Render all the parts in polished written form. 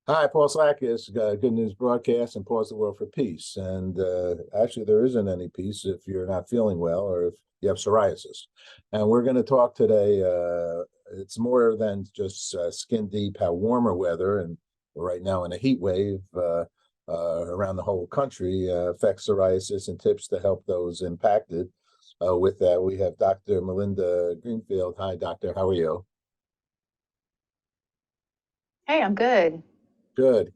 Hi, Paul Slackis, Good News Broadcast and Pause the World for Peace. And actually, there isn't any peace if you're not feeling well or if you have psoriasis. And we're going to talk today. It's more than just skin deep, how warmer weather, and we're right now in a heat wave around the whole country, affects psoriasis and tips to help those impacted. With that, we have Dr. Melinda Greenfield. Hi, doctor. How are you? Hey, I'm good. Good.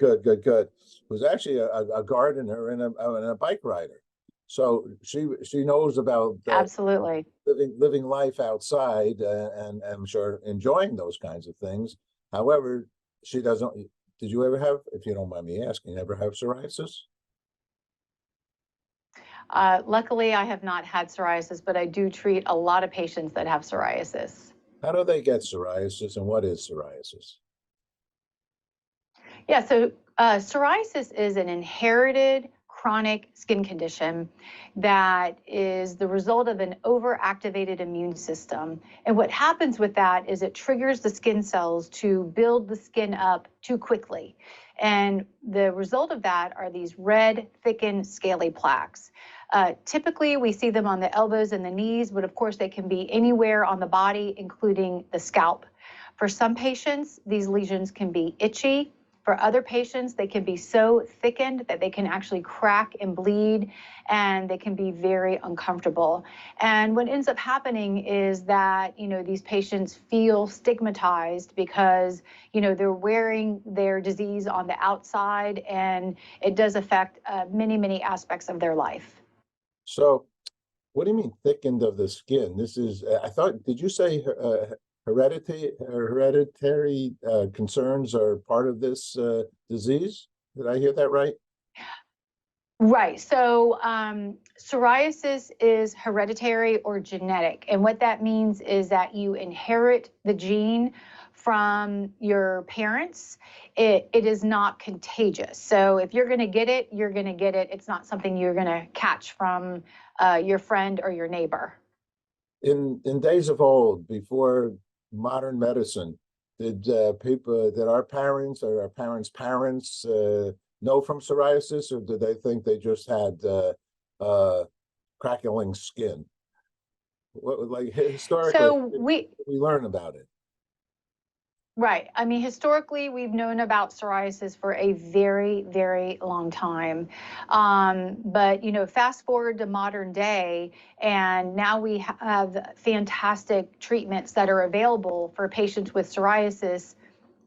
Was actually a gardener and a bike rider, so she knows about Absolutely. living life outside, and I'm sure enjoying those kinds of things. However, she doesn't. Did you ever have, if you don't mind me asking, ever have psoriasis? Luckily, I have not had psoriasis, but I do treat a lot of patients that have psoriasis. How do they get psoriasis, and what is psoriasis? Yeah, so psoriasis is an inherited chronic skin condition that is the result of an overactivated immune system. And what happens with that is it triggers the skin cells to build the skin up too quickly. And the result of that are these red, thickened, scaly plaques. Typically, we see them on the elbows and the knees, but of course, they can be anywhere on the body, including the scalp. For some patients, these lesions can be itchy. For other patients, they can be so thickened that they can actually crack and bleed, and they can be very uncomfortable. And what ends up happening is that, these patients feel stigmatized because, they're wearing their disease on the outside, and it does affect many aspects of their life. So, what do you mean thickened of the skin? This is, I thought, did you say hereditary concerns are part of this disease? Did I hear that right? Right. So psoriasis is hereditary or genetic. And what that means is that you inherit the gene from your parents. It is not contagious. So if you're going to get it, you're going to get it. It's not something you're going to catch from your friend or your neighbor. In days of old, before modern medicine, did our parents or our parents' parents know from psoriasis, or did they think they just had crackling skin? What, like, historically, So we learn about it. Right. I mean, historically, we've known about psoriasis for a very long time. But, fast forward to modern day, and now we have fantastic treatments that are available for patients with psoriasis.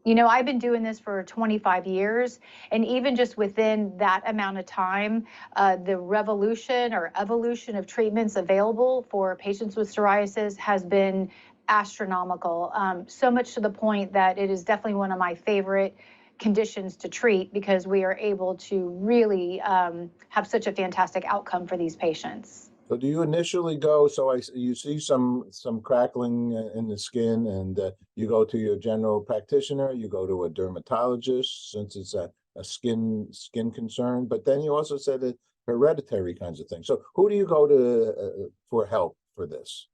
I've been doing this for 25 years, and even just within that amount of time, the revolution or evolution of treatments available for patients with psoriasis has been astronomical, so much to the point that it is definitely one of my favorite conditions to treat because we are able to really have such a fantastic outcome for these patients. So do you initially go, you see some crackling in the skin, and you go to your general practitioner, you go to a dermatologist since it's a skin concern, but then you also said that hereditary kinds of things. So who do you go to for help for this?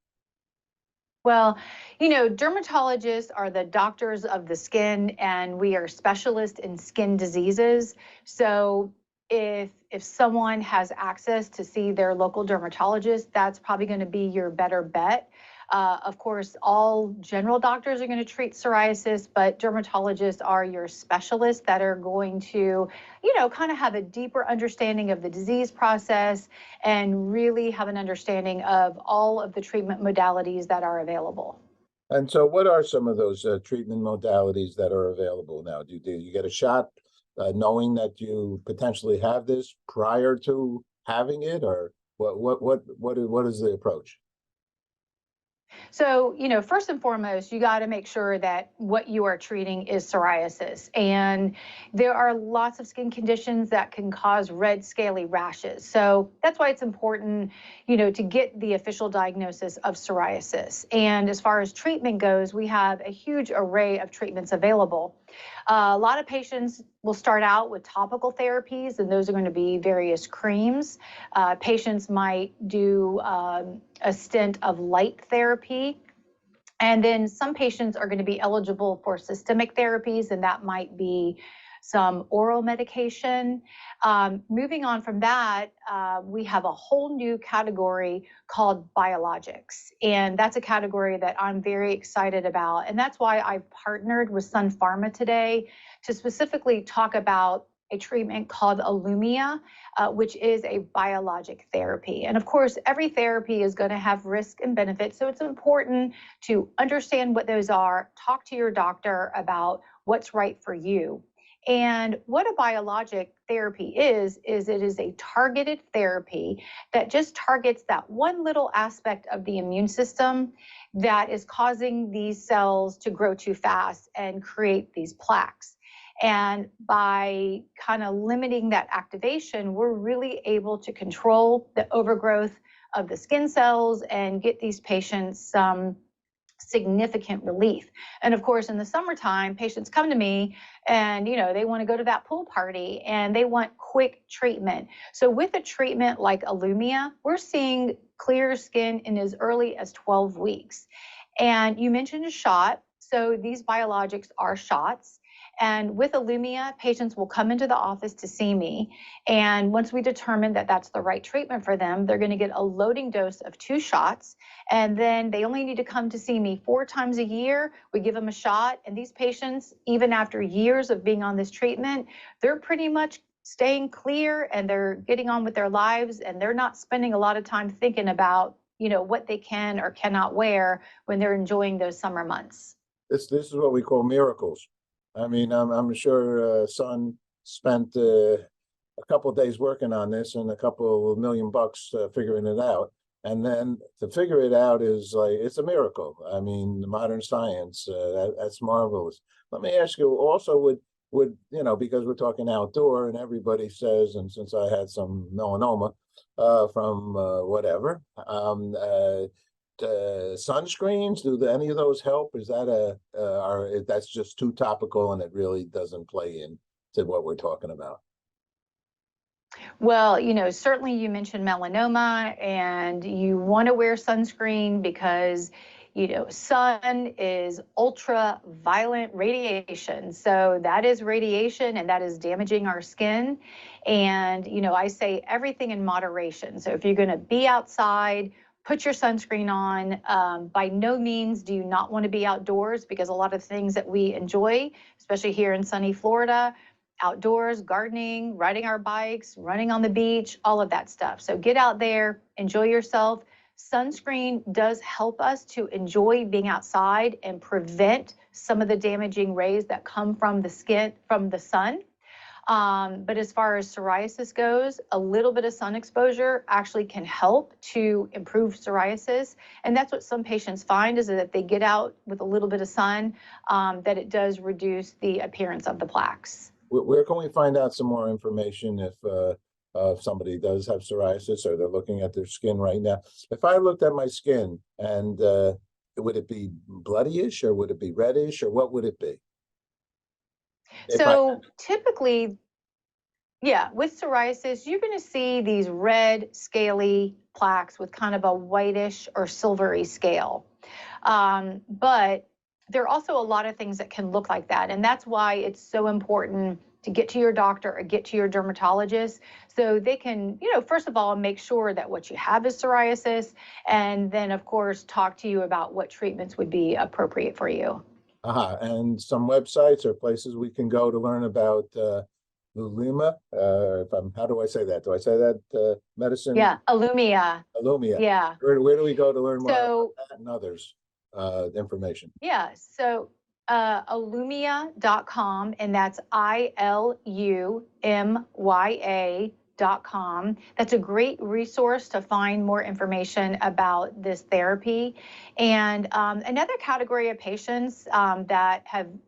Well, dermatologists are the doctors of the skin, and we are specialists in skin diseases. So if someone has access to see their local dermatologist, that's probably going to be your better bet. Of course, all general doctors are going to treat psoriasis, but dermatologists are your specialists that are going to, kind of have a deeper understanding of the disease process and really have an understanding of all of the treatment modalities that are available. And so what are some of those treatment modalities that are available now? Do you get a shot knowing that you potentially have this prior to having it, or what is the approach? So, first and foremost, you got to make sure that what you are treating is psoriasis. And there are lots of skin conditions that can cause red, scaly rashes. So that's why it's important, to get the official diagnosis of psoriasis. And as far as treatment goes, we have a huge array of treatments available. A lot of patients will start out with topical therapies, and those are going to be various creams. Patients might do a stint of light therapy. And then some patients are going to be eligible for systemic therapies, and that might be some oral medication. Moving on from that, we have a whole new category called biologics. And that's a category that I'm very excited about. And that's why I partnered with Sun Pharma today to specifically talk about a treatment called ilumya, which is a biologic therapy. And of course, every therapy is going to have risk and benefits. So it's important to understand what those are, talk to your doctor about what's right for you. And what a biologic therapy is it is a targeted therapy that just targets that one little aspect of the immune system that is causing these cells to grow too fast and create these plaques. And by kind of limiting that activation, we're really able to control the overgrowth of the skin cells and get these patients some significant relief. And of course, in the summertime, patients come to me and, they want to go to that pool party and they want quick treatment. So with a treatment like ilumya, we're seeing clear skin in as early as 12 weeks. And you mentioned a shot. So these biologics are shots. And with ilumya, patients will come into the office to see me. And once we determine that that's the right treatment for them, they're going to get a loading dose of 2 shots. And then they only need to come to see me 4 times a year. We give them a shot. And these patients, even after years of being on this treatment, they're pretty much staying clear and they're getting on with their lives. And they're not spending a lot of time thinking about, what they can or cannot wear when they're enjoying those summer months. This is what we call miracles. I mean, I'm sure Sun spent a couple of days working on this and a couple of $1 million figuring it out. And then to figure it out is like, it's a miracle. I mean, the modern science, that's marvelous. Let me ask you also, would because we're talking outdoor and everybody says, and since I had some melanoma from whatever, sunscreens, do any of those help? Is that or that's just too topical and it really doesn't play into what we're talking about? Well, certainly you mentioned melanoma and you want to wear sunscreen because, sun is ultraviolet radiation. So that is radiation and that is damaging our skin. And, I say everything in moderation. So if you're going to be outside, put your sunscreen on. By no means do you not want to be outdoors because a lot of things that we enjoy, especially here in sunny Florida, outdoors, gardening, riding our bikes, running on the beach, all of that stuff. So get out there, enjoy yourself. Sunscreen does help us to enjoy being outside and prevent some of the damaging rays that come from the skin, from the sun. But as far as psoriasis goes, a little bit of sun exposure actually can help to improve psoriasis. And that's what some patients find is that if they get out with a little bit of sun, that it does reduce the appearance of the plaques. Where can we find out some more information if somebody does have psoriasis or they're looking at their skin right now? If I looked at my skin and would it be bloodyish or would it be reddish or what would it be? So typically, with psoriasis, you're going to see these red scaly plaques with kind of a whitish or silvery scale. But there are also a lot of things that can look like that. And that's why it's so important to get to your doctor or get to your dermatologist so they can, first of all, make sure that what you have is psoriasis. And then, of course, talk to you about what treatments would be appropriate for you. And some websites or places we can go to learn about ilumya. How do I say that? Do I say that medicine? Yeah, ilumya. Ilumya. Yeah. Where do we go to learn more about that and others information? Yeah. So ilumya.com, and that's ilumya.com. That's a great resource to find more information about this therapy. And another category of patients that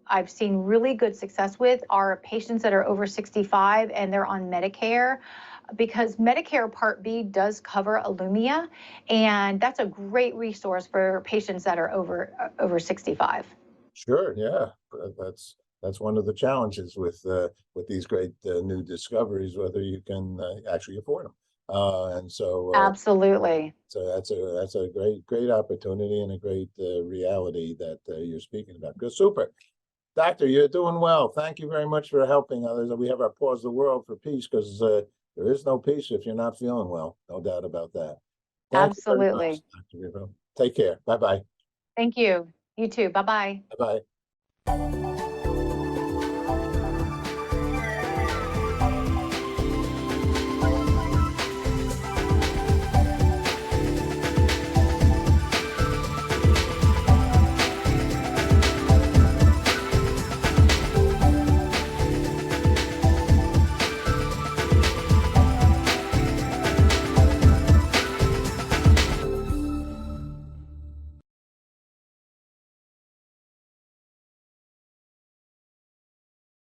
I've seen really good success with are patients that are over 65 and they're on Medicare, because Medicare Part B does cover ilumya, and that's a great resource for patients that are over 65. Sure, yeah, that's one of the challenges with these great new discoveries, whether you can actually afford them. And so absolutely. So that's a great opportunity and a great reality that you're speaking about. Good, super. Doctor, you're doing well. Thank you very much for helping others. We have our Pause the World for Peace because there is no peace if you're not feeling well. No doubt about that. Thank you very much, Absolutely. Dr. Rivo. Take care. Bye-bye. Thank you. You too. Bye-bye. Bye-bye.